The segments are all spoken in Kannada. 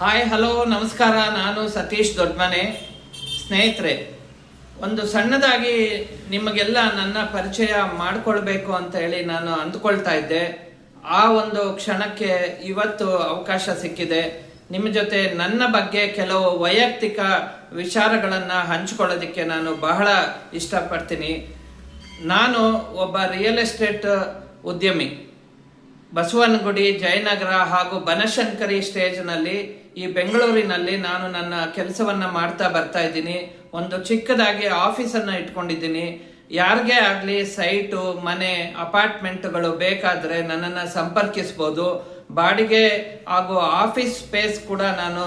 ಹಾಯ್ ಹಲೋ ನಮಸ್ಕಾರ. ನಾನು ಸತೀಶ್ ದೊಡ್ಡಮನೆ. ಸ್ನೇಹಿತರೆ, ಒಂದು ಸಣ್ಣದಾಗಿ ನಿಮಗೆಲ್ಲ ನನ್ನ ಪರಿಚಯ ಮಾಡಿಕೊಳ್ಬೇಕು ಅಂತ ಹೇಳಿ ನಾನು ಅಂದ್ಕೊಳ್ತಾ ಇದ್ದೆ. ಆ ಒಂದು ಕ್ಷಣಕ್ಕೆ ಇವತ್ತು ಅವಕಾಶ ಸಿಕ್ಕಿದೆ. ನಿಮ್ಮ ಜೊತೆ ನನ್ನ ಬಗ್ಗೆ ಕೆಲವು ವೈಯಕ್ತಿಕ ವಿಚಾರಗಳನ್ನು ಹಂಚಿಕೊಳ್ಳೋದಕ್ಕೆ ನಾನು ಬಹಳ ಇಷ್ಟಪಡ್ತೀನಿ. ನಾನು ಒಬ್ಬ ರಿಯಲ್ ಎಸ್ಟೇಟ್ ಉದ್ಯಮಿ. ಬಸವನಗುಡಿ, ಜಯನಗರ ಹಾಗೂ ಬನಶಂಕರಿ ಸ್ಟೇಜ್ನಲ್ಲಿ ಈ ಬೆಂಗಳೂರಿನಲ್ಲಿ ನಾನು ನನ್ನ ಕೆಲಸವನ್ನು ಮಾಡ್ತಾ ಬರ್ತಾ ಇದ್ದೀನಿ. ಒಂದು ಚಿಕ್ಕದಾಗಿ ಆಫೀಸನ್ನು ಇಟ್ಕೊಂಡಿದ್ದೀನಿ. ಯಾರಿಗೇ ಆಗಲಿ ಸೈಟು, ಮನೆ, ಅಪಾರ್ಟ್ಮೆಂಟ್ಗಳು ಬೇಕಾದರೆ ನನ್ನನ್ನು ಸಂಪರ್ಕಿಸ್ಬೋದು. ಬಾಡಿಗೆ ಹಾಗೂ ಆಫೀಸ್ ಸ್ಪೇಸ್ ಕೂಡ ನಾನು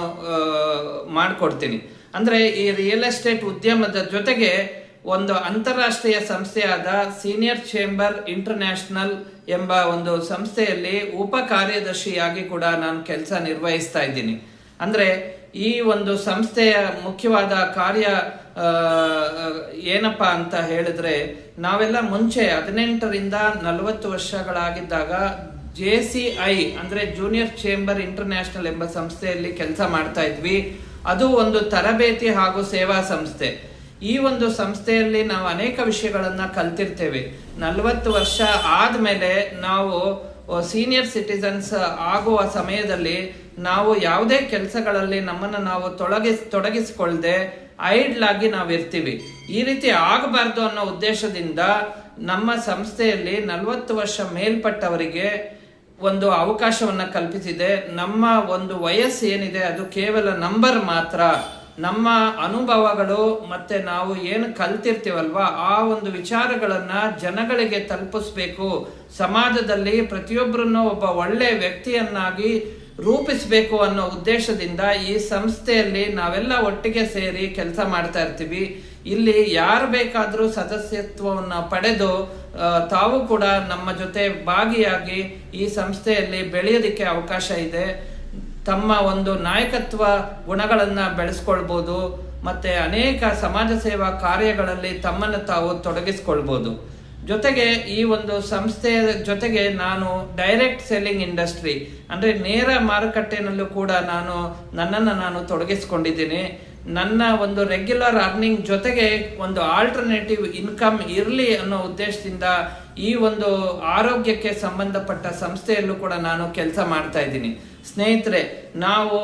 ಮಾಡಿಕೊಡ್ತೀನಿ. ಅಂದರೆ ಈ ರಿಯಲ್ ಎಸ್ಟೇಟ್ ಉದ್ಯಮದ ಜೊತೆಗೆ ಒಂದು ಅಂತಾರಾಷ್ಟ್ರೀಯ ಸಂಸ್ಥೆಯಾದ ಸೀನಿಯರ್ ಚೇಂಬರ್ ಇಂಟರ್ನ್ಯಾಷನಲ್ ಎಂಬ ಒಂದು ಸಂಸ್ಥೆಯಲ್ಲಿ ಉಪ ಕಾರ್ಯದರ್ಶಿಯಾಗಿ ಕೂಡ ನಾನು ಕೆಲಸ ನಿರ್ವಹಿಸ್ತಾ ಇದ್ದೀನಿ. ಅಂದರೆ ಈ ಒಂದು ಸಂಸ್ಥೆಯ ಮುಖ್ಯವಾದ ಕಾರ್ಯ ಏನಪ್ಪ ಅಂತ ಹೇಳಿದ್ರೆ, ನಾವೆಲ್ಲ ಮುಂಚೆ 18ರಿಂದ 40 ವರ್ಷಗಳಾಗಿದ್ದಾಗ JCI ಅಂದರೆ ಜೂನಿಯರ್ ಚೇಂಬರ್ ಇಂಟರ್ನ್ಯಾಷನಲ್ ಎಂಬ ಸಂಸ್ಥೆಯಲ್ಲಿ ಕೆಲಸ ಮಾಡ್ತಾ ಇದ್ವಿ. ಅದು ಒಂದು ತರಬೇತಿ ಹಾಗೂ ಸೇವಾ ಸಂಸ್ಥೆ. ಈ ಒಂದು ಸಂಸ್ಥೆಯಲ್ಲಿ ನಾವು ಅನೇಕ ವಿಷಯಗಳನ್ನು ಕಲ್ತಿರ್ತೇವೆ. 40 ವರ್ಷ ಆದಮೇಲೆ ನಾವು ಸೀನಿಯರ್ ಸಿಟಿಸನ್ಸ್ ಆಗುವ ಸಮಯದಲ್ಲಿ ನಾವು ಯಾವುದೇ ಕೆಲಸಗಳಲ್ಲಿ ನಮ್ಮನ್ನು ನಾವು ತೊಡಗಿಸಿಕೊಳ್ಳದೆ ಐಡ್ಲ್ ಆಗಿ ನಾವು ಇರ್ತೀವಿ. ಈ ರೀತಿ ಆಗಬಾರ್ದು ಅನ್ನೋ ಉದ್ದೇಶದಿಂದ ನಮ್ಮ ಸಂಸ್ಥೆಯಲ್ಲಿ 40 ವರ್ಷ ಮೇಲ್ಪಟ್ಟವರಿಗೆ ಒಂದು ಅವಕಾಶವನ್ನು ಕಲ್ಪಿಸಿದೆ. ನಮ್ಮ ಒಂದು ವಯಸ್ಸು ಏನಿದೆ ಅದು ಕೇವಲ ನಂಬರ್ ಮಾತ್ರ. ನಮ್ಮ ಅನುಭವಗಳು ಮತ್ತೆ ನಾವು ಏನು ಕಲ್ತಿರ್ತೀವಲ್ವಾ ಆ ಒಂದು ವಿಚಾರಗಳನ್ನ ಜನಗಳಿಗೆ ತಲುಪಿಸ್ಬೇಕು. ಸಮಾಜದಲ್ಲಿ ಪ್ರತಿಯೊಬ್ಬರನ್ನು ಒಬ್ಬ ಒಳ್ಳೆ ವ್ಯಕ್ತಿಯನ್ನಾಗಿ ರೂಪಿಸಬೇಕು ಅನ್ನೋ ಉದ್ದೇಶದಿಂದ ಈ ಸಂಸ್ಥೆಯಲ್ಲಿ ನಾವೆಲ್ಲ ಒಟ್ಟಿಗೆ ಸೇರಿ ಕೆಲಸ ಮಾಡ್ತಾ ಇರ್ತೀವಿ. ಇಲ್ಲಿ ಯಾರು ಬೇಕಾದರೂ ಸದಸ್ಯತ್ವವನ್ನು ಪಡೆದು ತಾವು ಕೂಡ ನಮ್ಮ ಜೊತೆ ಭಾಗಿಯಾಗಿ ಈ ಸಂಸ್ಥೆಯಲ್ಲಿ ಬೆಳೆಯೋದಕ್ಕೆ ಅವಕಾಶ ಇದೆ. ತಮ್ಮ ಒಂದು ನಾಯಕತ್ವ ಗುಣಗಳನ್ನು ಬೆಳೆಸ್ಕೊಳ್ಬೋದು ಮತ್ತು ಅನೇಕ ಸಮಾಜ ಸೇವಾ ಕಾರ್ಯಗಳಲ್ಲಿ ತಮ್ಮನ್ನು ತಾವು ತೊಡಗಿಸ್ಕೊಳ್ಬೋದು. ಜೊತೆಗೆ ಈ ಒಂದು ಸಂಸ್ಥೆಯ ಜೊತೆಗೆ ನಾನು ಡೈರೆಕ್ಟ್ ಸೆಲ್ಲಿಂಗ್ ಇಂಡಸ್ಟ್ರಿ ಅಂದರೆ ನೇರ ಮಾರುಕಟ್ಟೆನಲ್ಲೂ ಕೂಡ ನನ್ನನ್ನು ತೊಡಗಿಸ್ಕೊಂಡಿದ್ದೀನಿ. ನನ್ನ ಒಂದು ರೆಗ್ಯುಲರ್ ಅರ್ನಿಂಗ್ ಜೊತೆಗೆ ಒಂದು ಆಲ್ಟರ್ನೇಟಿವ್ ಇನ್ಕಮ್ ಇರಲಿ ಅನ್ನೋ ಉದ್ದೇಶದಿಂದ ಈ ಒಂದು ಆರೋಗ್ಯಕ್ಕೆ ಸಂಬಂಧಪಟ್ಟ ಸಂಸ್ಥೆಯಲ್ಲೂ ಕೂಡ ನಾನು ಕೆಲಸ ಮಾಡ್ತಾ ಇದ್ದೀನಿ. ಸ್ನೇಹಿತರೆ, ನಾವು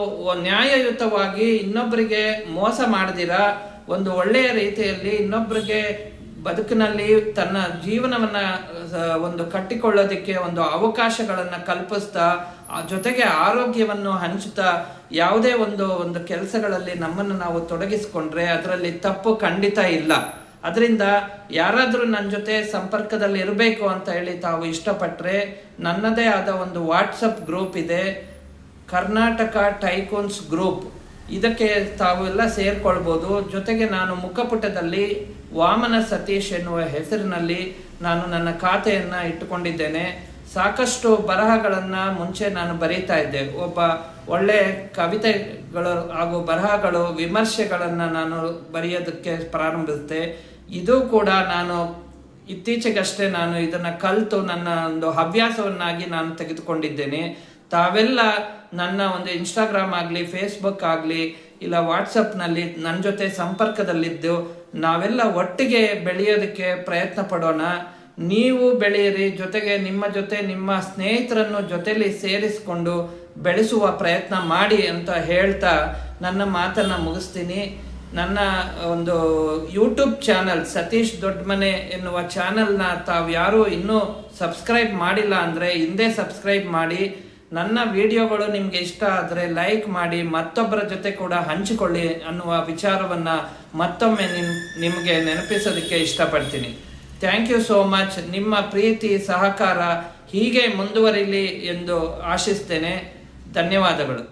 ನ್ಯಾಯಯುತವಾಗಿ ಇನ್ನೊಬ್ಬರಿಗೆ ಮೋಸ ಮಾಡದಿರ ಒಂದು ಒಳ್ಳೆಯ ರೀತಿಯಲ್ಲಿ ಇನ್ನೊಬ್ಬರಿಗೆ ಬದುಕಿನಲ್ಲಿ ತನ್ನ ಜೀವನವನ್ನು ಒಂದು ಕಟ್ಟಿಕೊಳ್ಳೋದಕ್ಕೆ ಒಂದು ಅವಕಾಶಗಳನ್ನು ಕಲ್ಪಿಸ್ತಾ ಜೊತೆಗೆ ಆರೋಗ್ಯವನ್ನು ಹಂಚುತ್ತಾ ಯಾವುದೇ ಒಂದು ಕೆಲಸಗಳಲ್ಲಿ ನಮ್ಮನ್ನು ನಾವು ತೊಡಗಿಸಿಕೊಂಡ್ರೆ ಅದರಲ್ಲಿ ತಪ್ಪು ಖಂಡಿತ ಇಲ್ಲ. ಅದರಿಂದ ಯಾರಾದರೂ ನನ್ನ ಜೊತೆ ಸಂಪರ್ಕದಲ್ಲಿ ಇರಬೇಕು ಅಂತ ಹೇಳಿ ತಾವು ಇಷ್ಟಪಟ್ಟರೆ ನನ್ನದೇ ಆದ ಒಂದು ವಾಟ್ಸಪ್ ಗ್ರೂಪ್ ಇದೆ, ಕರ್ನಾಟಕ ಟೈಕೂನ್ಸ್ ಗ್ರೂಪ್. ಇದಕ್ಕೆ ತಾವೆಲ್ಲ ಸೇರ್ಕೊಳ್ಬೋದು. ಜೊತೆಗೆ ನಾನು ಮುಖಪುಟದಲ್ಲಿ ವಾಮನ ಸತೀಶ್ ಎನ್ನುವ ಹೆಸರಿನಲ್ಲಿ ನಾನು ನನ್ನ ಖಾತೆಯನ್ನು ಇಟ್ಟುಕೊಂಡಿದ್ದೇನೆ. ಸಾಕಷ್ಟು ಬರಹಗಳನ್ನು ಮುಂಚೆ ನಾನು ಬರೀತಾ ಇದ್ದೆ. ಒಬ್ಬ ಒಳ್ಳೆಯ ಕವಿತೆಗಳು ಹಾಗೂ ಬರಹಗಳು, ವಿಮರ್ಶೆಗಳನ್ನು ನಾನು ಬರೆಯೋದಕ್ಕೆ ಪ್ರಾರಂಭಿಸಿದೆ. ಇದು ಕೂಡ ನಾನು ಇತ್ತೀಚೆಗಷ್ಟೇ ನಾನು ಇದನ್ನು ಕಲಿತು ನನ್ನ ಒಂದು ಹವ್ಯಾಸವನ್ನಾಗಿ ನಾನು ತೆಗೆದುಕೊಂಡಿದ್ದೇನೆ. ತಾವೆಲ್ಲ ನನ್ನ ಒಂದು ಇನ್ಸ್ಟಾಗ್ರಾಮ್ ಆಗಲಿ, ಫೇಸ್ಬುಕ್ ಆಗಲಿ, ಇಲ್ಲ ವಾಟ್ಸಪ್ನಲ್ಲಿ ನನ್ನ ಜೊತೆ ಸಂಪರ್ಕದಲ್ಲಿದ್ದು ನಾವೆಲ್ಲ ಒಟ್ಟಿಗೆ ಬೆಳೆಯೋದಕ್ಕೆ ಪ್ರಯತ್ನ ಪಡೋಣ. ನೀವು ಬೆಳೆಯಿರಿ, ಜೊತೆಗೆ ನಿಮ್ಮ ಜೊತೆ ನಿಮ್ಮ ಸ್ನೇಹಿತರನ್ನು ಜೊತೆಲಿ ಸೇರಿಸಿಕೊಂಡು ಬೆಳೆಸುವ ಪ್ರಯತ್ನ ಮಾಡಿ ಅಂತ ಹೇಳ್ತಾ ನನ್ನ ಮಾತನ್ನು ಮುಗಿಸ್ತೀನಿ. ನನ್ನ ಒಂದು ಯೂಟ್ಯೂಬ್ ಚಾನಲ್ ಸತೀಶ್ ದೊಡ್ಡಮನೆ ಎನ್ನುವ ಚಾನಲ್ನ ತಾವು ಯಾರೂ ಇನ್ನೂ ಸಬ್ಸ್ಕ್ರೈಬ್ ಮಾಡಿಲ್ಲ ಅಂದರೆ ಹಿಂದೆ ಸಬ್ಸ್ಕ್ರೈಬ್ ಮಾಡಿ. ನನ್ನ ವಿಡಿಯೋಗಳು ನಿಮಗೆ ಇಷ್ಟ ಆದರೆ ಲೈಕ್ ಮಾಡಿ, ಮತ್ತೊಬ್ಬರ ಜೊತೆ ಕೂಡ ಹಂಚಿಕೊಳ್ಳಿ ಅನ್ನುವ ವಿಚಾರವನ್ನು ಮತ್ತೊಮ್ಮೆ ನಿಮಗೆ ನೆನಪಿಸೋದಕ್ಕೆ ಇಷ್ಟಪಡ್ತೀನಿ. Thank you so much. ನಿಮ್ಮ ಪ್ರೀತಿ ಸಹಕಾರ ಹೀಗೆ ಮುಂದುವರಿಲಿ ಎಂದು ಆಶಿಸ್ತೇನೆ. ಧನ್ಯವಾದಗಳು.